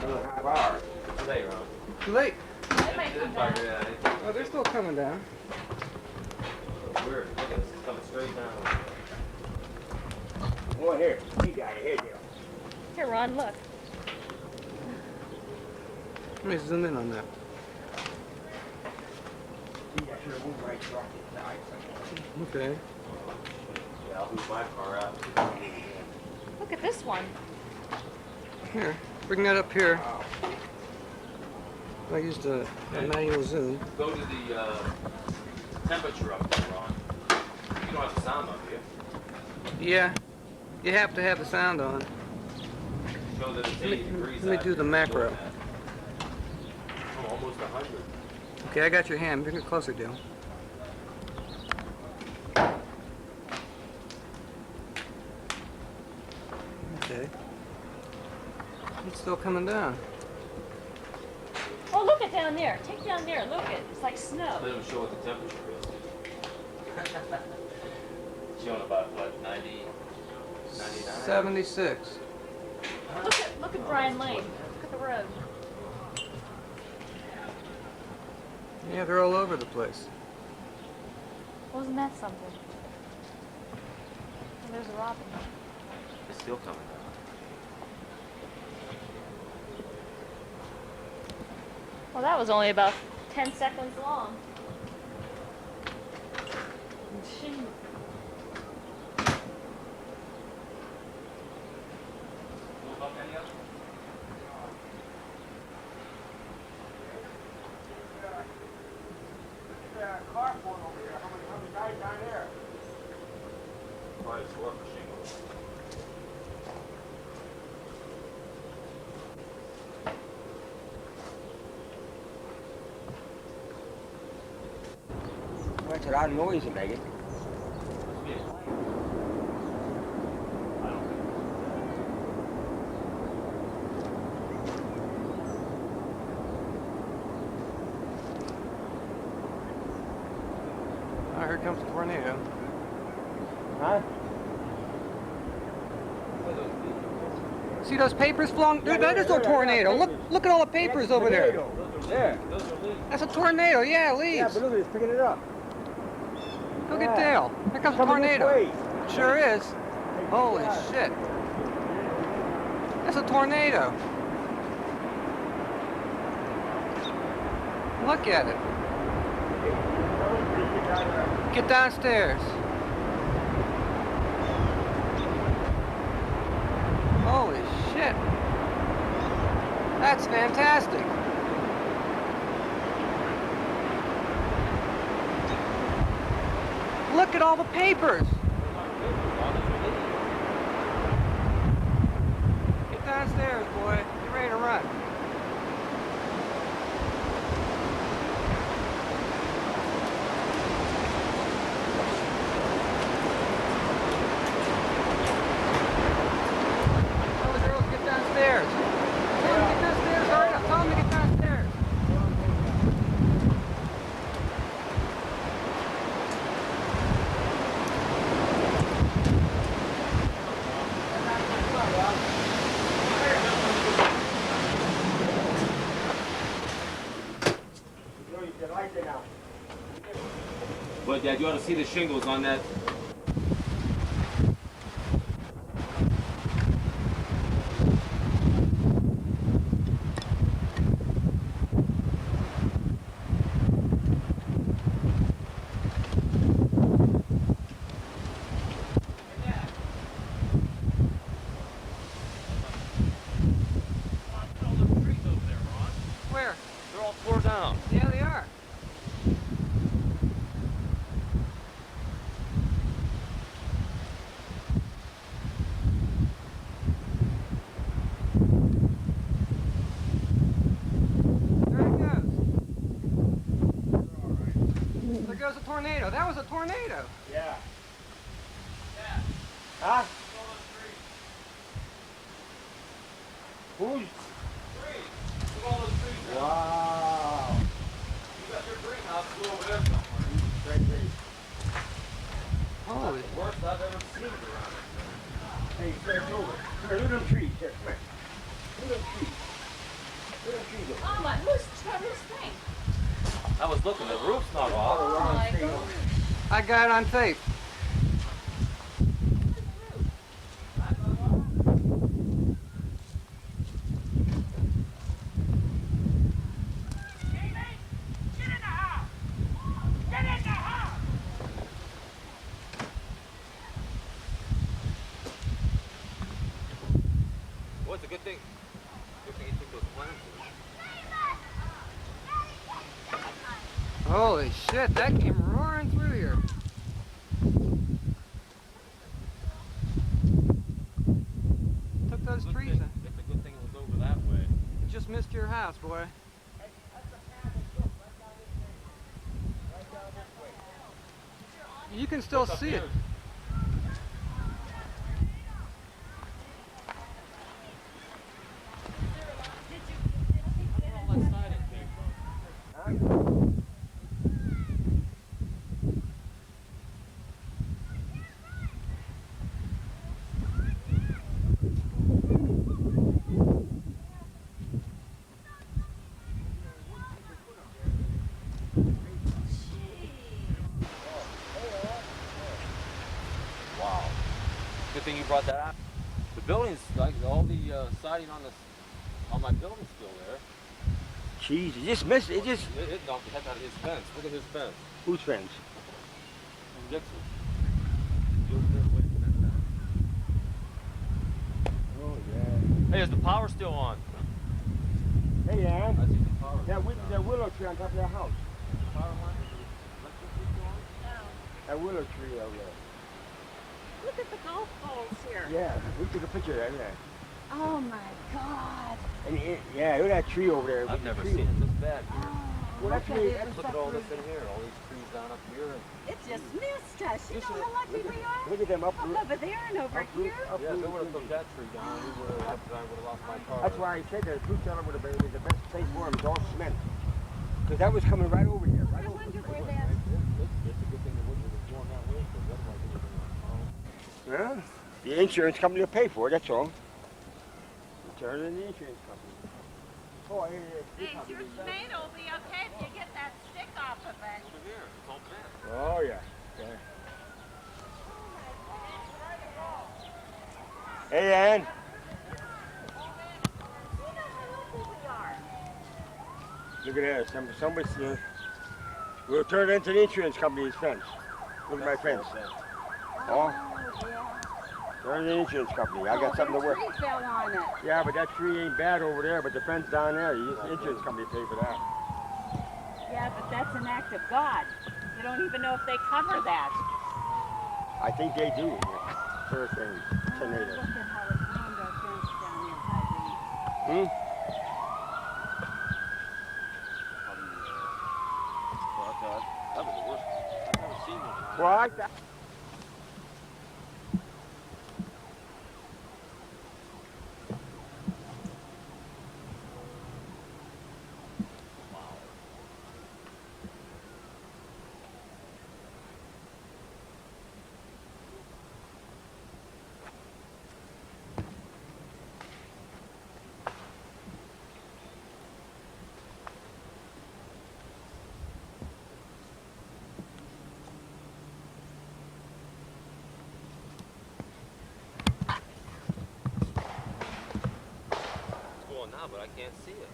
Another half hour. Too late, Ron. Too late. It might come down. Oh, they're still coming down. Weird. Look at this. It's coming straight down. Oh, here. You got it. Here, Dale. Here, Ron, look. Let me zoom in on that. See, I should have moved right across the side. Okay. Yeah, I'll move my car out. Look at this one. Here, bring that up here. Wow. I used a manual zoom. Go to the temperature up there, Ron. You don't have the sound up here. Yeah, you have to have the sound on. Show that it's 80 degrees. Let me out do the here. macro. Oh, almost 100. Okay, I got your hand. Bring it closer, Dale. Okay. It's still coming down. Oh, look it down there. Take down there. Look it. It's like Let snow. him show what the temperature is. Showing about, what, 90, 99? 76. Look at Bryan Lane. Look at the road. Yeah, they're all over the place. Wasn't that something? And there's a robin. It's still coming down. Well, that was only about 10 seconds long. Shing. Move up any other? Carport over here. How many guys down there? Probably it's worth a shingle. That's a lot of noise you're making. Must be a plane. I don't think Oh, here comes a tornado. Huh? See those papers flung? Dude, that is a tornado. Look at all the papers over there. There. those are leaves. That's a tornado. Yeah, Yeah, leaves. but look, it's picking it up. Look at Yeah. Dale. Here comes a Coming this tornado. way. Sure is. Holy Yeah. shit. That's a tornado. Look at it. Get downstairs. Holy shit. That's fantastic. Look at all the papers. Get downstairs, boy. Get ready to run. Tell the girls to get downstairs. Tell them to get downstairs. Hurry up. Tell them to get downstairs. But Dad, you ought to see the shingles on that. Where? They're all tore down. Yeah, they are. There it goes. There goes a tornado. That was a tornado. Yeah. Huh? Who's? Wow. You got your greenhouse over there somewhere. Great, great. Holy. Worst I've ever seen around here. Hey, stretch over. Here, look at them trees. Here, come here. Look at them trees. I was looking, the roof's not off. Oh my God. I got it on tape. Well, it's a good thing. Good thing you took those plans. Holy shit, that came roaring through here. Took those trees in. It's a good thing it was over that way. You just missed your house, boy. You can still see it. Good thing you brought that out. The building's like all the siding on my building's still there. Jeez, it just missed. It just. No, check out his fence. Look at his fence. Whose fence? Dixon. Oh yeah. Hey, is the power still on? Hey, Ann. I see the power. That willow tree on top of your house. The power line is electricity still on? That willow tree over there. Look at the golf balls here. Yeah, we took a picture of that. Yeah. Oh my God. And yeah, look at that tree over there. I've with the never tree. seen it this bad here. Well, that's Look really. at it. Look at all this in here, all these trees down up here. It just missed us. You know how lucky we are? Look at them up. Up over there and over here. Yeah, if they would have took that tree down, I would have lost my car. That's why I said that the fruit cellar would have been the best place for him. It's all cement. Because that was coming right over here. Right I over wonder here. where that. It's a good thing the wood was going that way, because otherwise it would have been. Yeah. The insurance company will pay for it, that's all. Turn in the insurance company. Oh, Thanks, your tomato will be okay if you get that stick off of it. Over here, it's all bad. Oh, yeah. Hey, Ann. You know how lucky we are. Look at that. Somebody's. We'll turn it into the insurance company's fence. Look at my fence. Oh. Yeah. Turn the insurance company. I got something to work. Tree fell on it. Yeah, but that tree ain't bad over there, but the fence down there, the insurance company pay for that. Yeah, but that's an act of God. You don't even know if they cover that. I think they do. Hurricane, tornado. Look at how it ruined our fence down here, Tyree. That was the worst. I've never seen one. Well, I. It's going now, but I can't see it.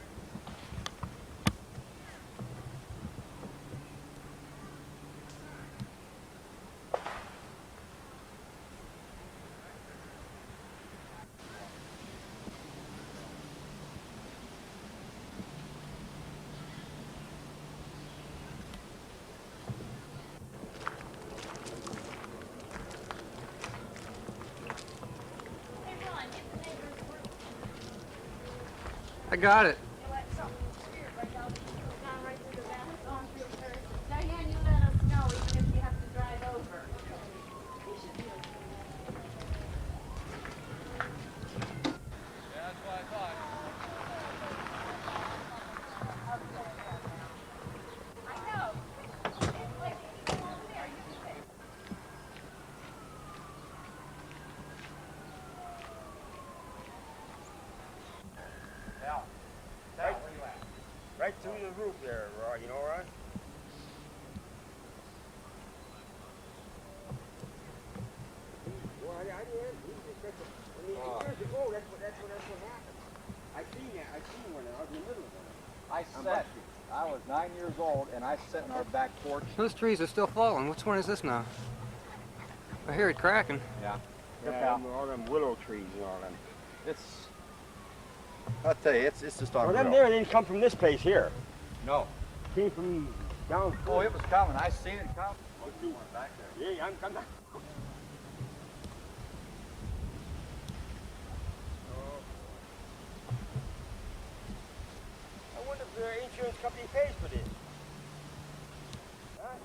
I got it. Diane, you let us know even if you have to drive over. Yeah, that's what I thought. right through the roof there, you know, right? Well, I didn't. Years ago, that's what happened. I seen one. I was in the middle of one. I was 9 years old, and I sat on our back porch. Those trees are still falling. Which one is this now? I hear it cracking. Yeah. Yeah, all them willow trees and all them. I'll tell you, it's just Well, unreal. them there didn't come from this place here. No. Came from down. Oh, it was coming. I seen it coming. Back there. Yeah, I'm coming. I wonder if the insurance company pays for this. Huh?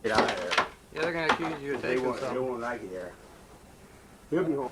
Yeah, they're gonna accuse you of taking something. They won't like it there. He'll be home.